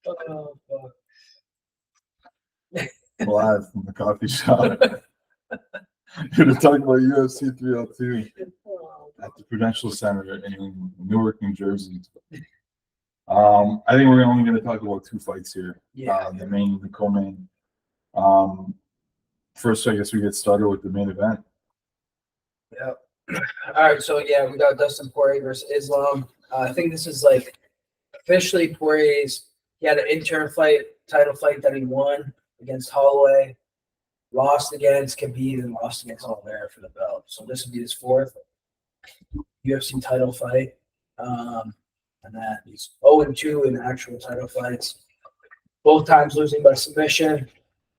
Oh, fuck. Live from the coffee shop. Here to talk about UFC 302 at the Prudential Center in Newark, New Jersey. I think we're only going to talk about two fights here. Yeah. The main and the co-main. First, I guess we get started with the main event. Yep. All right, so yeah, we got Dustin Poirier versus Islam. I think this is like officially Poirier's. He had an interim title fight that he won against Holloway, lost against Khabib, and lost against Oliveira for the belt. So this would be his fourth UFC title fight. And that he's 0-2 in actual title fights, both times losing by submission.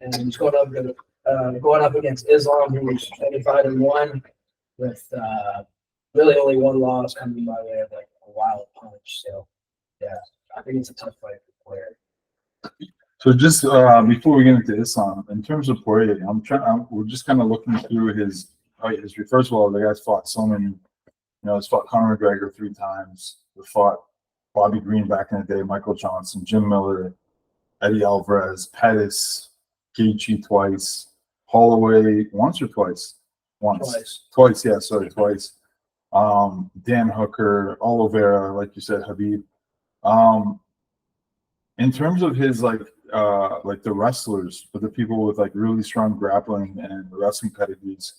And he's going up against Islam, who's 25-1, with really only one loss coming by way of like a wild punch. So yeah, I think it's a tough fight for Poirier. So just before we get into Islam, in terms of Poirier, we're just kind of looking through his fight history. First of all, the guy's fought so many. He's fought Conor McGregor 3 times. He fought Bobby Green back in the day, Michael Johnson, Jim Miller, Eddie Alvarez, Pettis, Gaethje twice, Holloway once or twice? Twice, yeah, sorry, twice. Dan Hooker, Oliveira, like you said, Khabib. In terms of his like the wrestlers, but the people with like really strong grappling and wrestling pedigrees.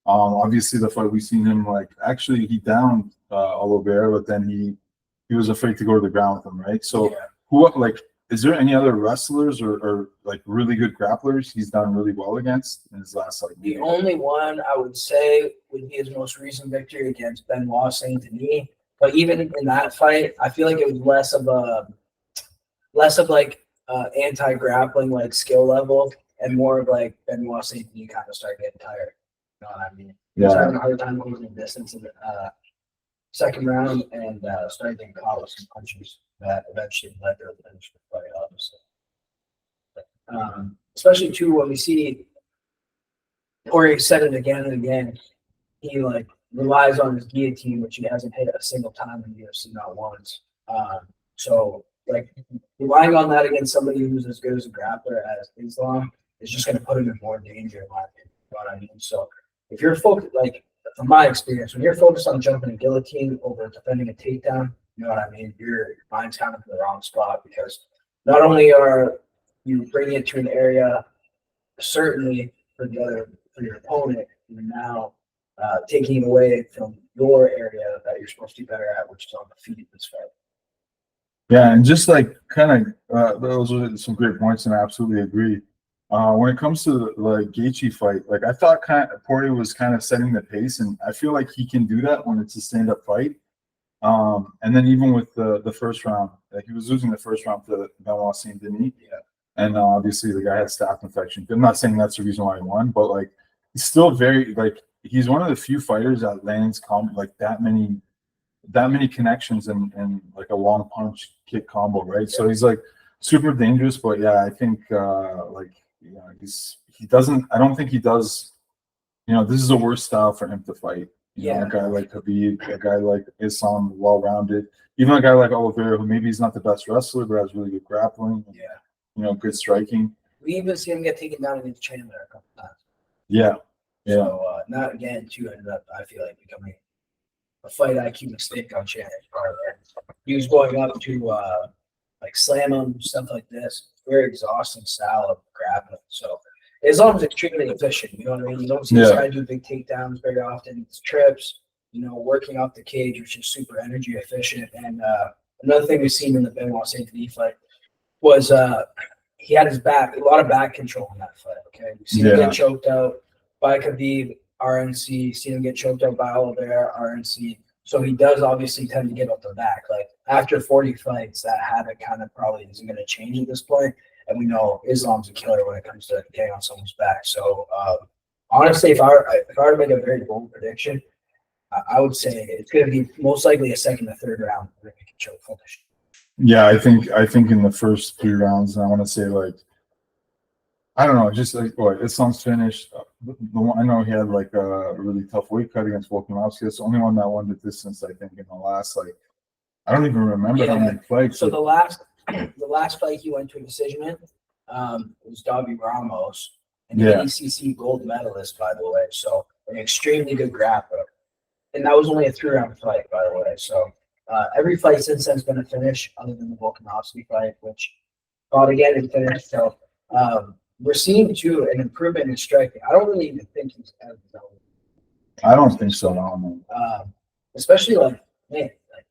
Obviously the fight we seen him actually he downed Oliveira, but then he was afraid to go to the ground with him, right? So yeah. Is there any other wrestlers or like really good grapplers he's done really well against in his last The only one I would say would be his most recent victory against Benoit Saint Denis. But even in that fight, I feel like it was less of anti-grappling like skill level and more of like Benoit Saint Denis kind of started getting tired. You know what I mean? He was having a hard time holding distance in the second round and started getting caught with some punches that eventually led to the finish of the fight, obviously. Especially too when we see Poirier said it again and again, he relies on his guillotine, which he hasn't hit a single time in the UFC, not once. So relying on that against somebody who's as good as a grappler as Islam is just going to put him in more danger, in my opinion. You know what I mean? So if you're focused, from my experience, when you're focused on jumping a guillotine over defending a takedown, you know what I mean? Your mind's kind of in the wrong spot because not only are you bringing it to an area, certainly for your opponent, you're now taking it away from your area that you're supposed to be better at, which is on the feet of this fight. Yeah, and just those are some great points, and I absolutely agree. When it comes to the Gaethje fight, I thought Poirier was kind of setting the pace, and I feel like he can do that when it's a stand-up fight. And then even with the first round, he was losing the first round to Benoit Saint Denis. Yeah. And obviously the guy had staph infection. I'm not saying that's the reason why he won, but he's still very he's one of the few fighters that lands that many connections and a long punch kick combo, right? Yeah. So he's super dangerous, but yeah, I think I don't think he does. This is a worse style for him to fight. A guy like Khabib, a guy like Islam, well-rounded. Even a guy like Oliveira, who maybe he's not the best wrestler, but has really good grappling. And, good striking. We even see him get taken down against Chandler a couple times. Yeah. So not again, too, ended up, I feel like, becoming a fight IQ mistake on Chandler's part. He was going up to slam him, stuff like this. Very exhausting style of grappling. So Islam's extremely efficient. You know what I mean? You don't see this guy do big takedowns very often. It's trips, working off the cage, which is super energy efficient. And another thing we've seen in the Benoit Saint Denis fight was he had his back, a lot of back control in that fight. Okay, we've seen him get choked out by Khabib, RNC. Seen him get choked out by Oliveira, RNC. So he does obviously tend to give up the back. After 40 fights, that habit kind of probably isn't going to change at this point. And we know Islam's a killer when it comes to getting on someone's back. So honestly, if I were to make a very bold prediction, I would say it's going to be most likely a second or third round where they can choke finish. Yeah, I think in the first 3 rounds, I want to say I don't know, just Islam's finished. I know he had a really tough weight cut against Volkanovski. That's the only one that won the distance, I think, in the last I don't even remember how many fights. So the last the last fight he went to a decision in, was Dobby Ramos, an Yeah. ADCC gold medalist, by the way. So an extremely good grappler. And that was only a 3-round fight, by the way. So every fight since then has been a finish, other than the Volkanovski fight, which fought again and finished. So we're seeing too an improvement in striking. I don't really even think he's as low. I don't think so, no. Especially like, man, like,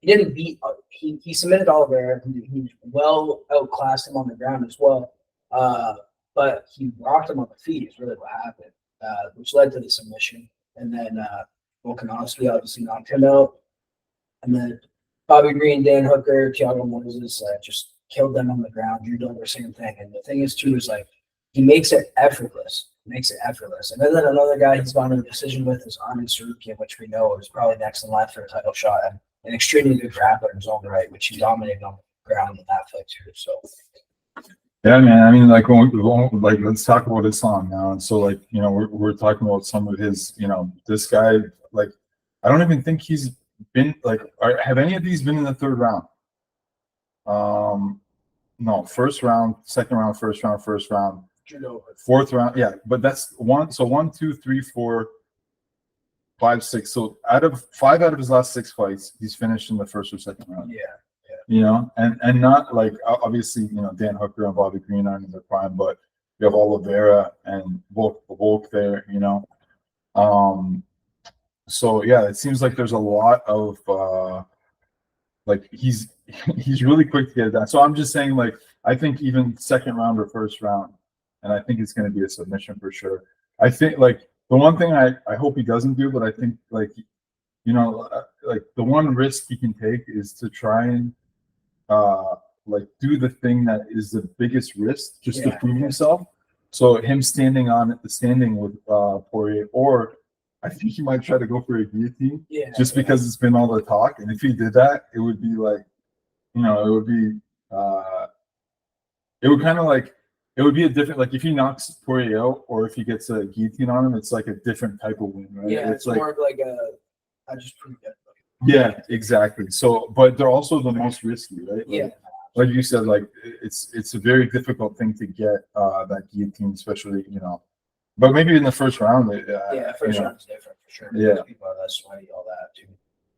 he didn't beat. He submitted Oliveira. He well outclassed him on the ground as well. But he rocked him on the feet. Is really what happened, which led to the submission. And then Volkanovski obviously knocked him out. And then Bobby Green, Dan Hooker, Thiago Moses just killed them on the ground. Drew Dober, same thing. And the thing is too is like he makes it effortless. And then another guy he's gone to a decision with is Armin Sarukian, which we know is probably next in line for a title shot, and an extremely good grappler in his own right, which he dominated on the ground in that fight too. So Yeah, man. I mean, like, like, let's talk about Islam now. And so, like, you know, we're talking about some of his, you know, this guy, like, I don't even think he's been, like, have any of these been in the third round? No, first round, second round, first round, fourth round. Yeah, but that's one. So 1, 2, 3, 4, 5, 6. So out of 5 out of his last 6 fights, he's finished in the first or second round. yeah. You know, and not like, obviously, you know, Dan Hooker and Bobby Green aren't in their prime, but you have Oliveira and Volk there, you know. So yeah, it seems like there's a lot of like he's really quick to get it done. So I'm just saying, like, I think even second round or first round, and I think it's going to be a submission for sure. I think, like, the one thing I hope he doesn't do, but I think, like, you know, like, the one risk he can take is to try and like, do the thing that is the biggest risk just to prove himself. So him standing with Poirier, or I think he might try to go for a guillotine, just because it's been all the talk. And if he did that, it would be like, you know, it would kind of like, it would be a different, like, if he knocks Poirier out, or if he gets a guillotine on him, it's like a different type of win, right? Yeah, it's like, more of like I just proved it. Yeah, exactly. So, but they're also the most risky, right? Like, like you said, like, it's a very difficult thing to get that guillotine, especially, you know. But maybe in the first round, first round's different for sure. Yeah, people are less sweaty, all that too.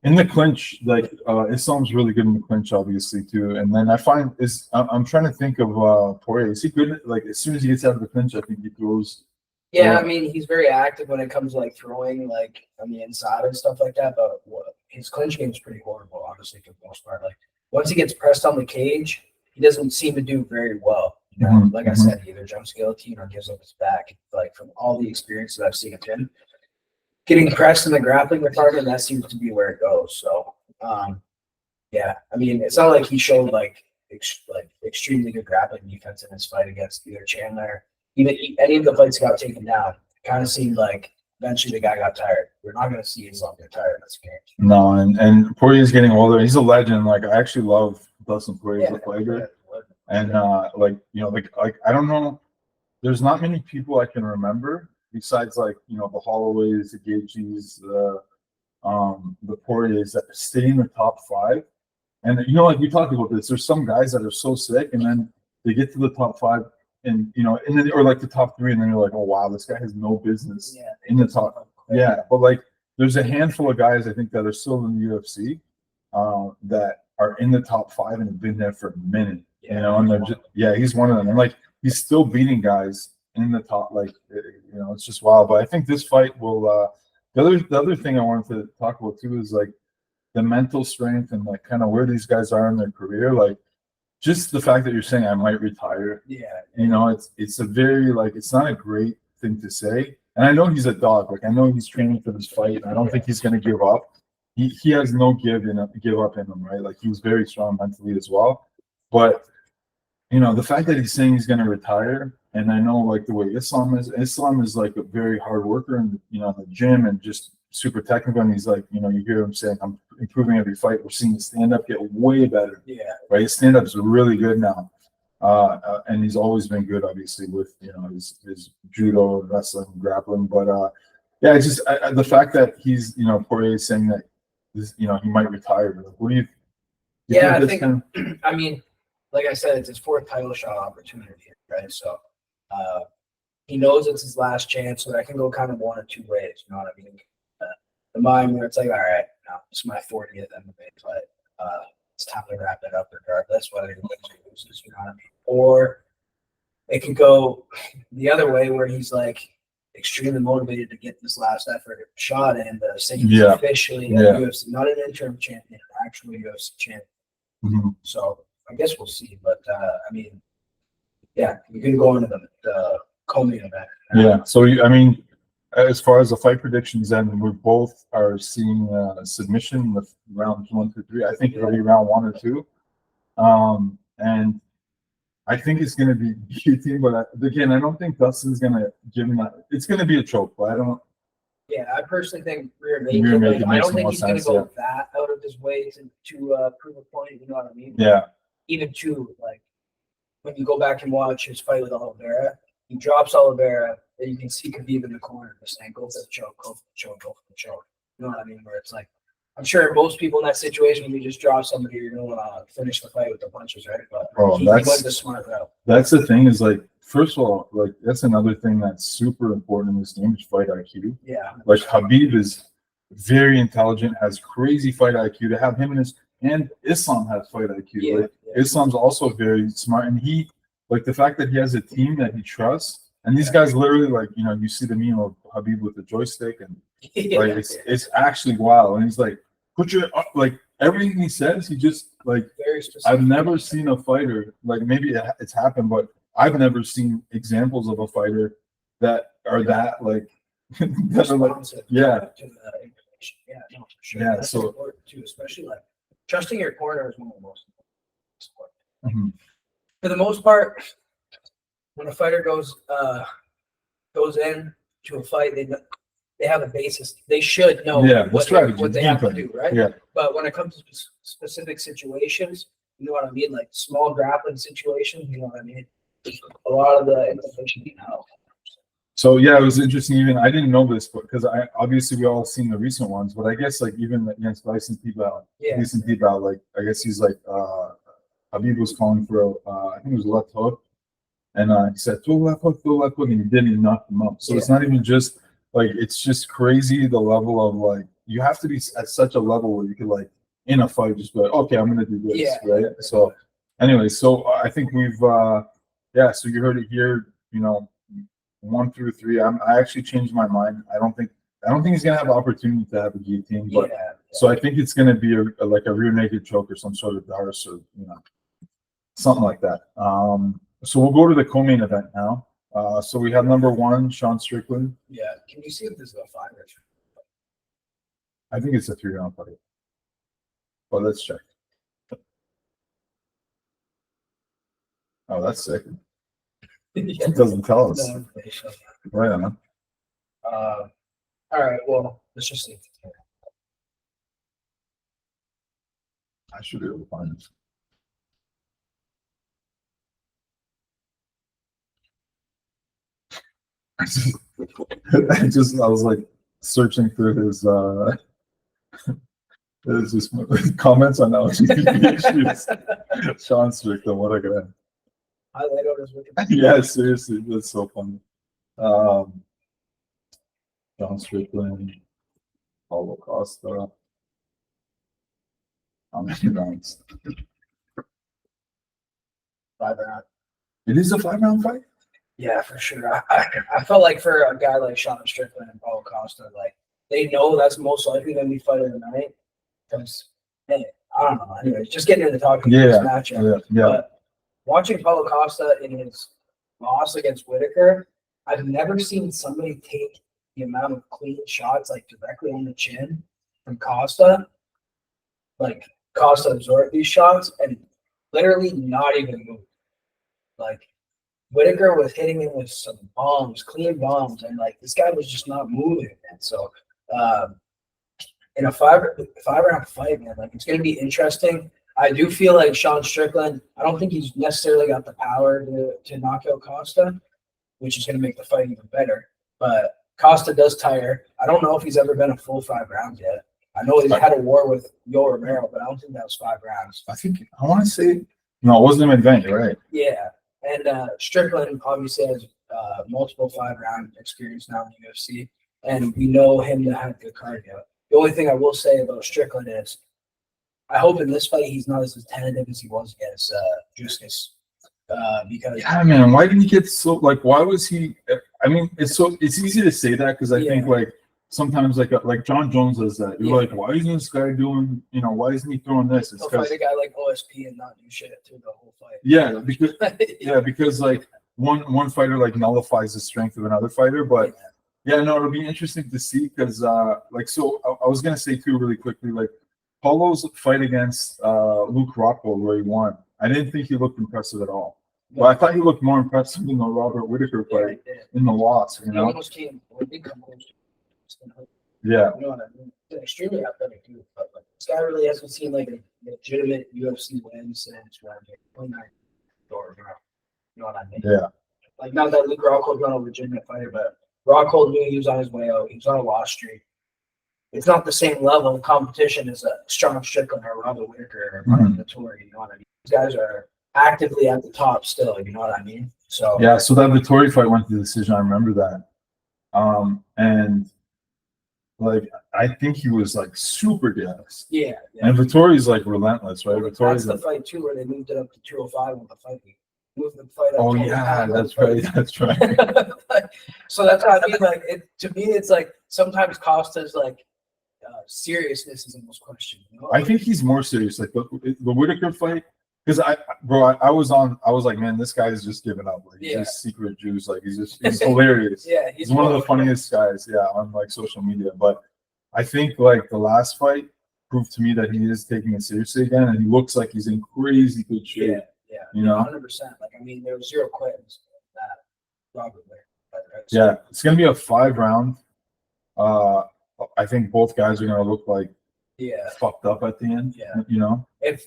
In the clinch, like, Islam's really good in the clinch, obviously, too. And then I find I'm trying to think of Poirier. Is he good? Like, as soon as he gets out of the clinch, I think he throws. Yeah, I mean, he's very active when it comes to, like, throwing, like, on the inside and stuff like that. But his clinch game is pretty horrible, honestly, for the most part. Like, once he gets pressed on the cage, he doesn't seem to do very well. You know, like I said, he either jumps guillotine or gives up his back. Like, from all the experiences I've seen of him, getting pressed in the grappling department, that seems to be where it goes. So, yeah, I mean, it's not like he showed like extremely good grappling defense in his fight against either Chandler. Even any of the fights got taken down, kind of seemed like eventually the guy got tired. We're not going to see Islam get tired in this game. No, and Poirier's getting older. He's a legend. Like, I actually love Dustin Poirier as a fighter. And like, you know, like I don't know, there's not many people I can remember besides, like, you know, the Holloways, the Gaethjes, the Poiriers that stay in the top 5. And, you know, like, we talked about this, there's some guys that are so sick, and then they get to the top 5, and, you know, and then, or like the top 3, and then you're like, oh wow, this guy has no business in the top. Yeah, but, like, there's a handful of guys, I think, that are still in the UFC that are in the top 5 and have been there for a minute. You know, and they're just, he's one of them. And, like, he's still beating guys in the top, like, you know, it's just wild. But I think this fight will, the other thing I wanted to talk about too is, like, the mental strength and, like, kind of where these guys are in their career. Like, just the fact that you're saying I might retire. Yeah. You know, it's a very, like, it's not a great thing to say. And I know he's a dog. Like, I know he's training for this fight, and I don't think he's going to give up. He has no give up in him, right? Like, he's very strong mentally as well. But, you know, the fact that he's saying he's going to retire, and I know, like, the way Islam is like a very hard worker, and, you know, in the gym, and just super technical. And he's like, you know, you hear him saying, I'm improving every fight. We're seeing the stand-up get way better. Yeah. Right? His stand-up's really good now. And he's always been good, obviously, with, you know, his judo, wrestling, grappling. But, yeah, it's just the fact that he's, you know, Poirier is saying that, this, you know, he might retire. Like, what do you I think, I mean, like I said, it's his fourth title shot opportunity, right? So he knows it's his last chance, so that can go kind of one or two ways. You know what I mean? The mind where it's like, all right, now it's my 40th MMA fight. It's time to wrap it up, regardless whether he wins or loses. You know what I mean? Or it could go the other way where he's like extremely motivated to get this last effort shot in, but say he's officially a UFC, not an interim champion, an actual UFC champion. Mm-hmm. So I guess we'll see. But I mean, yeah, we can go into the co-main event. Yeah. So I mean, as far as the fight predictions, then we both are seeing submission with rounds 1 through 3. I think it'll be round 1 or 2, and I think it's going to be guillotine. But again, I don't think Dustin's going to give him that. It's going to be a choke, but I don't. Yeah, I personally think rear naked. Like, I don't think he's going to go that out of his way to prove a point. You know what I mean? Yeah. Even too, like when you go back and watch his fight with Oliveira, he drops Oliveira, and you can see Khabib in the corner just saying, "Go for the choke, go for the choke, go for the choke." You know what I mean? Where it's like, I'm sure most people in that situation, when you just drop somebody, you're going to finish the fight with the punches, right? But he went the smart route. That's the thing is like, first of all, like that's another thing that's super important in this game is fight IQ. Yeah. Like Khabib is very intelligent, has crazy fight IQ. To have him and Islam has fight IQ. Yeah, like Islam's also very smart, and he like the fact that he has a team that he trusts. And these guys literally like, you know, you see the meme of Khabib with the joystick and like it's actually wild. And he's like, put your like everything he says, he just like very specific. I've never seen a fighter like maybe it's happened, but I've never seen examples of a fighter that are that like that are like to the information. Yeah, no, for sure. Yeah, that's so important too, especially like trusting your corner is one of the most important. Mm-hmm. For the most part, when a fighter goes in to a fight, they have a basis. They should know what they have to do, right? Yeah. But when it comes to specific situations, you know what I mean? Like small grappling situations, you know what I mean? A lot of the information can help. So yeah, it was interesting. Even I didn't know this, but because I obviously we all seen the recent ones, but I guess like even against Bison Tebow, like I guess he's like Habib was calling for I think it was a left hook. And he said, throw left hook, and he didn't knock him up. So it's not even just like it's just crazy the level of like you have to be at such a level where you could like in a fight just be like, okay, I'm gonna do this, right? So anyway, so I think we've so you heard it here, you know, 1 through 3. I actually changed my mind. I don't think he's gonna have an opportunity to have a guillotine, but so I think it's gonna be like a rear naked choke or some sort of Dars or you know something like that. So we'll go to the co-main event now. So we have number 1, Sean Strickland. Yeah. Can you see if this is a 5 or 3? I think it's a 3-round fight. Well, let's check. Oh, that's sick. It doesn't tell us. No, Right on. all right. Well, let's just see. I should be able to find this. I was like searching through his comments on LGBT. Sean Strickland, what a guy. Highlight on his Wikipedia. Yeah, seriously, that's so funny. Sean Strickland, Paulo Costa. How many rounds? 5 round. It is a 5-round fight? Yeah, for sure. I felt like for a guy like Sean Strickland and Paulo Costa, like they know that's most likely going to be fight of the night. Because, hey, I don't know. Anyways, just getting into talking about this matchup. Yeah. But watching Paulo Costa in his loss against Whitaker, I've never seen somebody take the amount of clean shots like directly on the chin from Costa. Like Costa absorbed these shots and literally not even move. Like Whitaker was hitting him with some bombs, clean bombs, and like this guy was just not moving. And so in a 5-round fight, man, like it's gonna be interesting. I do feel like Sean Strickland, I don't think he's necessarily got the power to knock out Costa, which is gonna make the fight even better. But Costa does tire. I don't know if he's ever been a full 5 rounds yet. I know he's had a war with Yoel Romero, but I don't think that was 5 rounds. I want to say No, it wasn't him in event, you're right. Yeah, and Strickland obviously has multiple 5-round experience now in the UFC, and we know him to have good cardio. The only thing I will say about Strickland is, I hope in this fight he's not as tentative as he was against Druskus, because Yeah, man, why didn't he get so, like, why was he, I mean, it's easy to say that because I think, like, sometimes, like John Jones does that. You're like, why isn't this guy doing, why isn't he throwing this? It's he'll fight a guy like OSP and not do shit through the whole fight. Yeah, because like one fighter like nullifies the strength of another fighter, but no, it'll be interesting to see because so I was gonna say too really quickly, like Paulo's fight against Luke Rockhold where he won. I didn't think he looked impressive at all. But I thought he looked more impressive in the Robert Whittaker fight in the loss, He almost came, or did come close to. Yeah. You know what I mean? It's an extremely athletic dude, but like, this guy really hasn't seen like a legitimate UFC win since around 29 or you know what I mean? Yeah. Like, not that Luke Rockhold's not a legitimate fighter, but Rockhold knew he was on his way out. He was on a loss streak. It's not the same level of competition as a strong Strickland or Robert Whittaker or Martin Vettori, you know what I mean? These guys are actively at the top still, you know what I mean? So yeah, so that Vettori fight went to the decision. I remember that. And like I think he was like super gassed. Yeah. And Vittori's like relentless, right? Vittori's that's the fight too, where they moved it up to 205 on the fight week. Moved the fight up. Oh yeah, that's right. That's right. So that's what I mean. Like to me, it's like sometimes Costa's like seriousness is almost questioned. You know? I think he's more serious. Like the Whittaker fight, because I was like, man, this guy is just giving up. Like he's just secret juice. Like he's hilarious. Yeah, he's one of the funniest guys. Yeah, on like social media. But I think like the last fight proved to me that he is taking it seriously again, and he looks like he's in crazy good shape. Yeah, you know, 100%. Like I mean, there was 0 quits that Robert Whittaker. Right? So, yeah, it's gonna be a 5-round. I think both guys are gonna look like fucked up at the end. Yeah. You know? If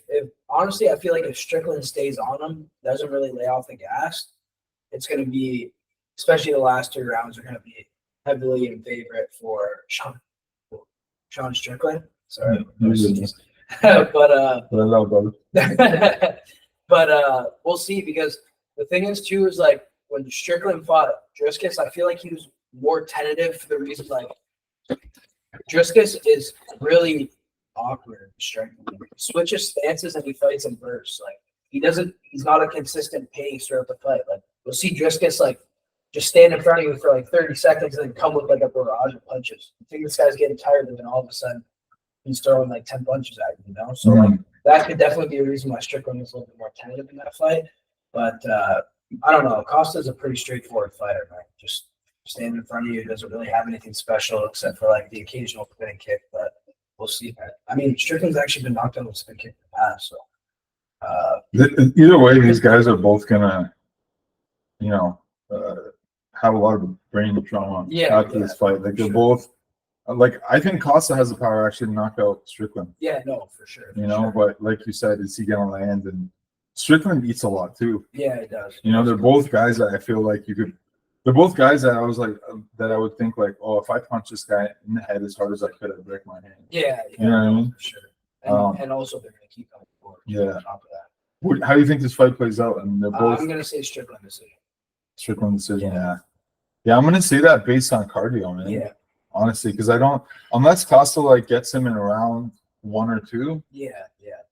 honestly, I feel like if Strickland stays on him, doesn't really lay off the gas, it's gonna be, especially the last 2 rounds are gonna be heavily in favorite for Sean Strickland. Sorry. But but we'll see, because the thing is too is like when Strickland fought Druskus, I feel like he was more tentative for the reason like Druskus is really awkward striking. He switches stances and he fights in bursts. Like he's not a consistent pace throughout the fight. Like you'll see Druskus like just stand in front of you for like 30 seconds and then come with like a barrage of punches. You think this guy's getting tired, and then all of a sudden he's throwing like 10 punches at you, you know? So like that could definitely be a reason why Strickland was a little bit more tentative in that fight. But I don't know. Costa's a pretty straightforward fighter, man. Just stand in front of you, doesn't really have anything special except for like the occasional spinning kick, but we'll see, man. I mean, Strickland's actually been knocked out with a spin kick in the past, so either way, these guys are both gonna, have a lot of brain trauma after this fight. Like they're both, like I think Costa has the power actually to knock out Strickland. Yeah, no, for sure. But like you said, is he gonna land? And Strickland eats a lot too. Yeah, he does. They're both guys that I feel like they're both guys that I was like, that I would think like, oh, if I punch this guy in the head as hard as I could, I'd break my hand. Yeah, you know what I mean? For sure. And also they're gonna keep coming forward. Yeah. On top of that. How do you think this fight plays out? And they're both. I'm gonna say Strickland decision. Strickland decision, yeah. I'm gonna say that based on cardio, man. Yeah. Honestly, because I don't, unless Costa like gets him in around 1 or 2. Yeah.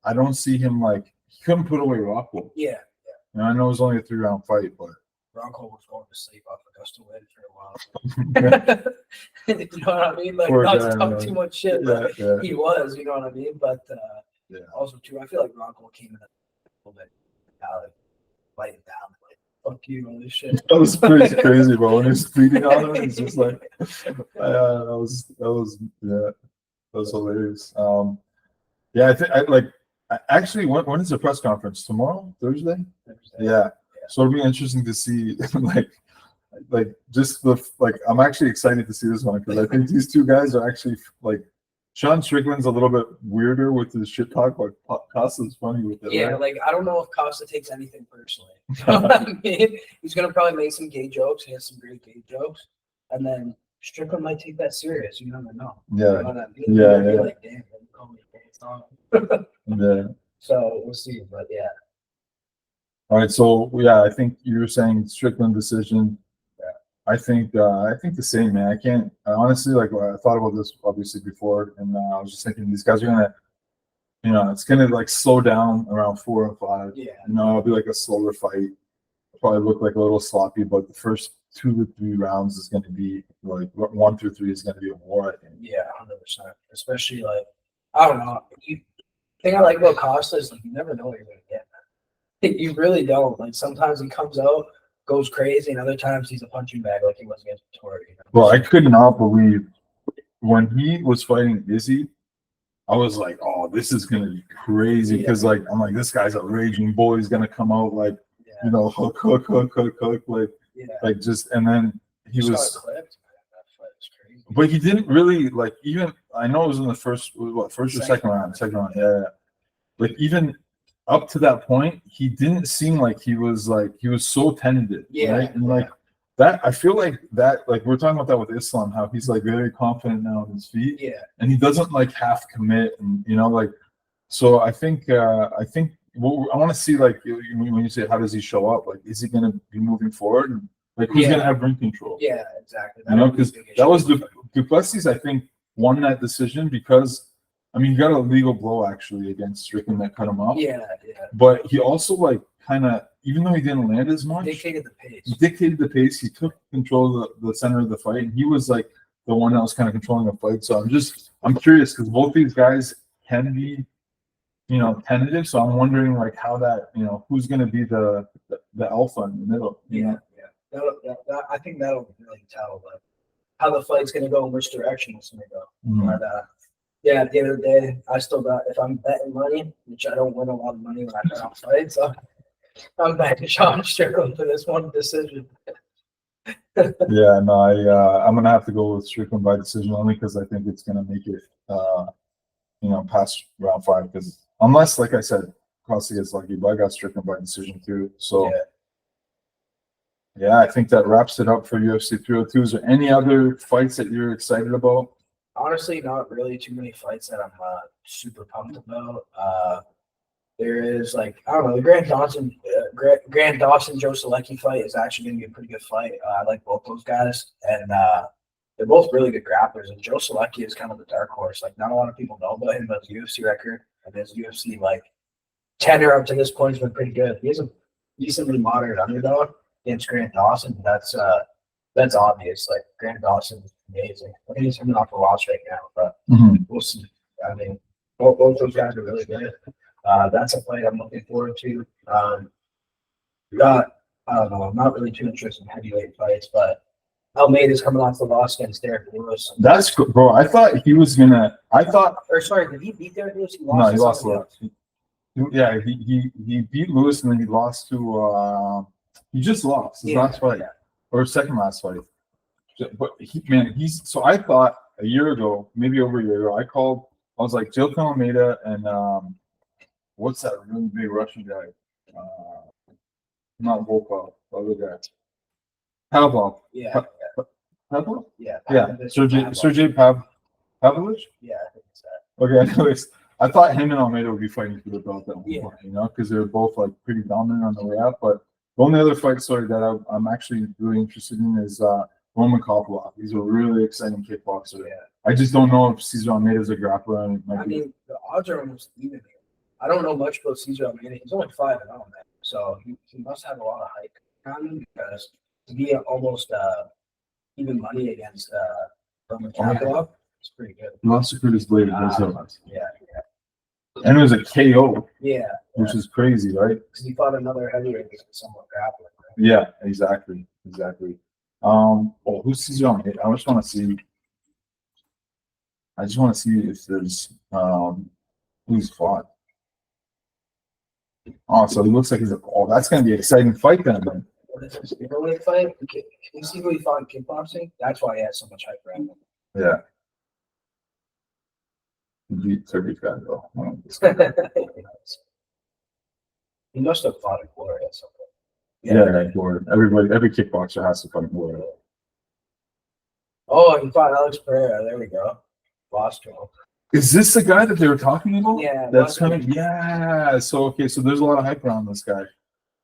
I don't see him like he couldn't put away Rockhold. Yeah. I know it was only a 3-round fight, but Rockhold was going to sleep off Augusta win for a while. You know what I mean? Like not to talk too much shit, but he was, you know what I mean? But also too, I feel like Rockhold came in a little bit fighting down, like fuck you, all this shit. That was pretty crazy, bro. When he was beating on him, it's just like that was hilarious. I think actually when is the press conference? Tomorrow? Thursday? Yeah. So it'll be interesting to see I'm actually excited to see this one because I think these two guys are actually like Sean Strickland's a little bit weirder with his shit talk, but Costa's funny with it. Yeah, right? like I don't know if Costa takes anything personally. You know what I mean? He's gonna probably make some gay jokes. He has some great gay jokes, and then Strickland might take that serious. You never know. Yeah. You know what I mean? Yeah. Like, damn, call me gay. Yeah. So we'll see, but yeah. All right, so yeah, I think you were saying Strickland decision. I think the same, man. I can't honestly, like, I thought about this obviously before, and I was just thinking these guys are gonna, it's gonna like slow down around 4 and 5. Yeah. It'll be like a slower fight. Probably look like a little sloppy, but the first 2 to 3 rounds is gonna be like 1 through 3 is gonna be a war, I think. Yeah, 100%. Especially like, I don't know. Thing I like about Costa is like you never know what you're gonna get. You really don't. Like sometimes he comes out, goes crazy, and other times he's a punching bag like he was against Tori. Well, I could not believe when he was fighting Izzy. I was like, oh, this is gonna be crazy because like I'm like, this guy's a raging bull. He's gonna come out like hook, like just, and then he was. Clipped, that fight was crazy. But he didn't really like even. I know it was in the first or second round. Second round, yeah. Like even up to that point, he didn't seem like he was so tentative, right? And like that, I feel like that, like we're talking about that with Islam, how he's like very confident now on his feet, and he doesn't like half commit, and like. So I think what I want to see, like when you say how does he show up, like is he going to be moving forward, and like who's going to have ring control? Yeah, exactly. Because that was Duplessis, I think, won that decision because. I mean, he got a legal blow actually against Strickland that cut him up. Yeah. But he also like kind of, even though he didn't land as much, dictated the pace. He dictated the pace. He took control of the center of the fight, and he was like the one that was kind of controlling the fight. So I'm curious because both these guys can be, tentative. So I'm wondering like how that, who's going to be the alpha in the middle. Yeah. I think that'll really tell like how the fight's going to go and which direction it's going to go. Mm-hmm. But yeah, at the end of the day, I still got, if I'm betting money, which I don't win a lot of money when I bet on fights, so I'm betting Sean Strickland for this one decision. Yeah, no, I'm gonna have to go with Strickland by decision only because I think it's gonna make it, past round 5. Because unless, like I said, Costa gets lucky, but I got Strickland by decision too. So yeah, I think that wraps it up for UFC 302. Is there any other fights that you're excited about? Honestly, not really too many fights that I'm super pumped about. There is like, I don't know, the Grant Dawson Joe Selecki fight is actually going to be a pretty good fight. I like both those guys, and they're both really good grapplers. And Joe Selecki is kind of the dark horse. Like not a lot of people know about him, but his UFC record and his UFC like tenure up to this point has been pretty good. He is a decently moderate underdog against Grant Dawson. That's obvious. Like Grant Dawson is amazing. I think he's coming off a loss right now, but we'll see. I mean, both those guys are really good. That's a fight I'm looking forward to. We got, I don't know, I'm not really too interested in heavyweight fights, but Almeida's coming off the loss against Derek Lewis. That's good, bro. I thought he was gonna. Did he beat Derek Lewis? No, he lost Lewis. Yeah, he beat Lewis and then he lost to. He just lost his last fight or second last fight. But so I thought a year ago, maybe over a year ago, I was like Joe Almeida and what's that really big Russian guy? Not Volkov, the other guy. Pavlov. Yeah. Pavlov? Yeah. Sergey Pavlovich? Yeah, I think it's that. Okay, anyways, I thought him and Almeida would be fighting for the belt at one point, because they're both like pretty dominant on the way up. But the only other fight story that I'm actually really interested in is Roman Kopylov. He's a really exciting kickboxer. Yeah. I just don't know if Cesar Almeida is a grappler. And the odds are almost even. I don't know much about Cesar Almeida. He's only 5-0, man. So he must have a lot of hype on him because to be almost even money against Roman Kopylov, it's pretty good. He lost to Curtis Blade. Yeah. And it was a KO. Yeah. Which is crazy, right? Because he fought another heavyweight against someone grappling. Right? Yeah, exactly. Who's Cesar Almeida? I just want to see if there's who's fought. Oh, so he looks like that's going to be an exciting fight then. What is this? Heavyweight fight? Can you see who he fought in kickboxing? That's why he has so much hype around him. Yeah. He beat Turkish guy though. He must have fought in Glory at some point. Yeah, Glory. Every kickboxer has to fight Glory. Oh, he fought Alex Pereira. There we go. Lost to him. Is this the guy that they were talking about? Yeah. That's coming. Yeah. So there's a lot of hype around this guy.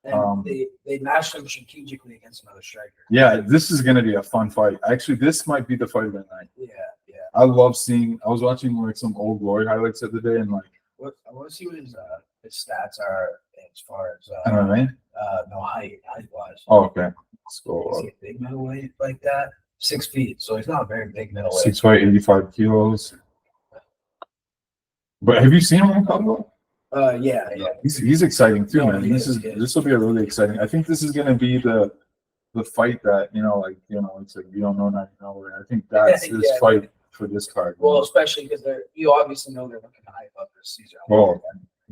And they matched him strategically against another striker. Yeah, this is gonna be a fun fight. Actually, this might be the fight of the night. Yeah, yeah. I love seeing. I was watching like some old Glory highlights the other day, and like, I want to see what his stats are as far as MMA. no height wise. Oh, okay. Let's go. Is he a big middleweight like that? 6 feet, so he's not a very big middleweight. 6'5", 85 kilos. But have you seen him in Colorado? Yeah. He's exciting too, No, man. he This will be a really exciting. I think this is gonna be the fight that it's like you don't know now, you know. I think that's his fight for this card. Well, especially because you obviously know they're looking to hype up this season. Well,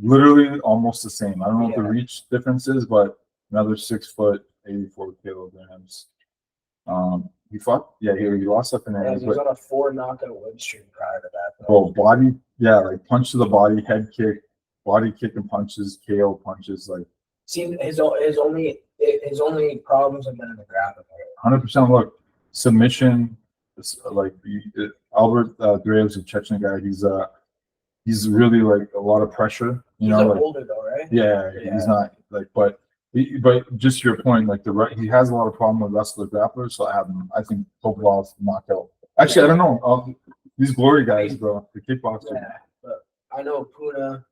literally almost the same. I don't know what the Yeah. reach difference is, but another 6 foot, 84 kilograms. He fought. Yeah, he lost up in there. And he was on a 4 knockout win streak prior to that. Well, body, yeah, like punch to the body, head kick, body kick and punches, KO punches, like. Seemed his only problems have been in the grappling. 100%. Look, submission. Like Albert Graves, a Chechen guy. He's really like a lot of pressure. He's like, older though, right? Yeah, he's not like, but just your point, like he has a lot of problem with wrestler grapplers. So I think Topolov knockout. Actually, I don't know. These Glory guys, bro, the kickboxer. Yeah, but I know Puna,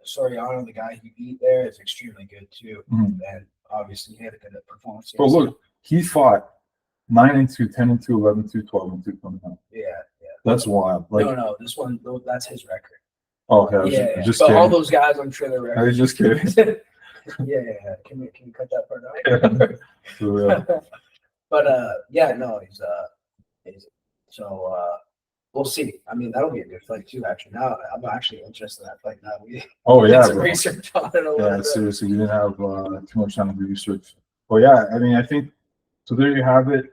Soriano, the guy he beat there, is extremely good too. Mhm. And obviously he had a good performance. But look, he fought 9-2, 10-2, 11-2, 12-2 coming out. Yeah. That's wild. Like, No, this one, that's his record. oh, okay, Yeah. just But kidding. all those guys, I'm sure they're I was just kidding. yeah. Can we cut that part out? For real. But he's so we'll see. I mean, that'll be a good fight too. Actually, now I'm actually interested in that fight. Now we Oh did yeah, some bro. research on it a little Yeah, bit. seriously, we didn't have too much time to do research. But yeah, I mean, I think so. There you have it.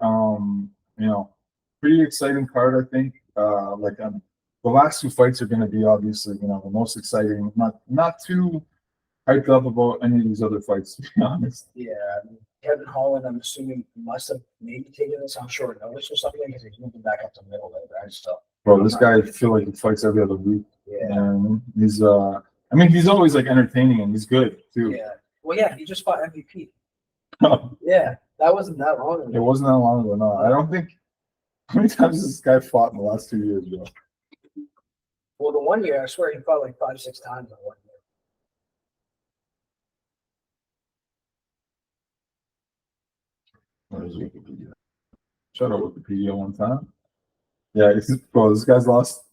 Pretty exciting card. I think. The last 2 fights are going to be obviously, the most exciting. Not too hyped up about any of these other fights, to be honest. Yeah, I mean, Kevin Holland, I'm assuming must have maybe taken this on short notice or something because he's moving back up to middleweight, right? So, Bro, this guy, I feel like he fights every other week. yeah. And he's he's always like entertaining and he's good too. Yeah. Well, yeah, he just fought MVP. Yeah, that wasn't that long ago. It wasn't that long ago. No, I don't think. How many times has this guy fought in the last 2 years, bro? Well, the 1 year, I swear he fought like 5-6 times in 1 year. Where's Wikipedia? Shut up, Wikipedia, one time. Yeah, bro, this guy's lost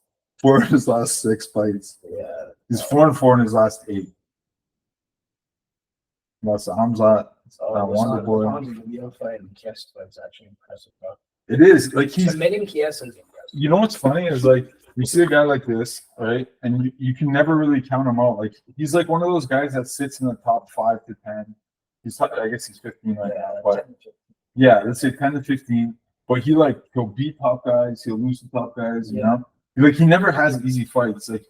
4 of his last 6 fights. Yeah. He's 4-4 in his last 8. Lost to Hamzat. Wonder Boy. Fight and Kies fight's actually impressive, bro. It is like he's. Submitting Kies is impressive. You know what's funny is like you see a guy like this, right? And you can never really count him out. Like he's like one of those guys that sits in the top 5 to 10. I guess he's 15 right now, but yeah, let's say 10 to 15. But he'll beat top guys, he'll lose to top guys, you know. Like he never has easy fights. Like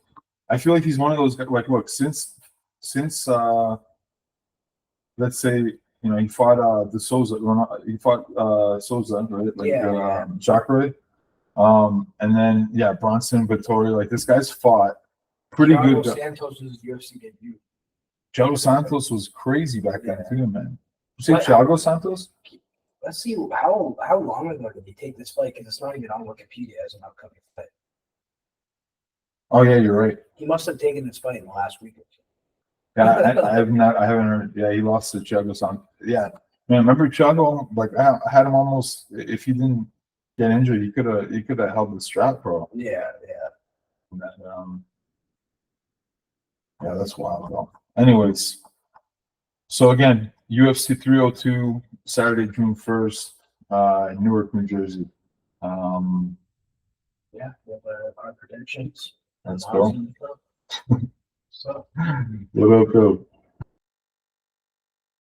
I feel like he's one of those guys. Like look, since let's say he fought the Souza. He fought Souza, right? Like Jacare. And then Bronson, Vittori. Like this guy's fought pretty Thiago good. Santos' UFC debut. Thiago Santos was crazy back then too, man. You say Thiago Santos? Let's see how long ago did he take this fight? Because it's not even on Wikipedia as an upcoming fight. Oh yeah, you're right. He must have taken this fight in the last week or two. Yeah, I haven't heard. Yeah, he lost to Thiago Santos. Yeah, man, remember Thiago? Like I had him almost. If he didn't get injured, he could have held the strap, bro. Yeah. And then, yeah, that's wild, bro. Anyways, so again, UFC 302, Saturday, June 1st, Newark, New Jersey. We have our predictions. Let's go. So. What up, go?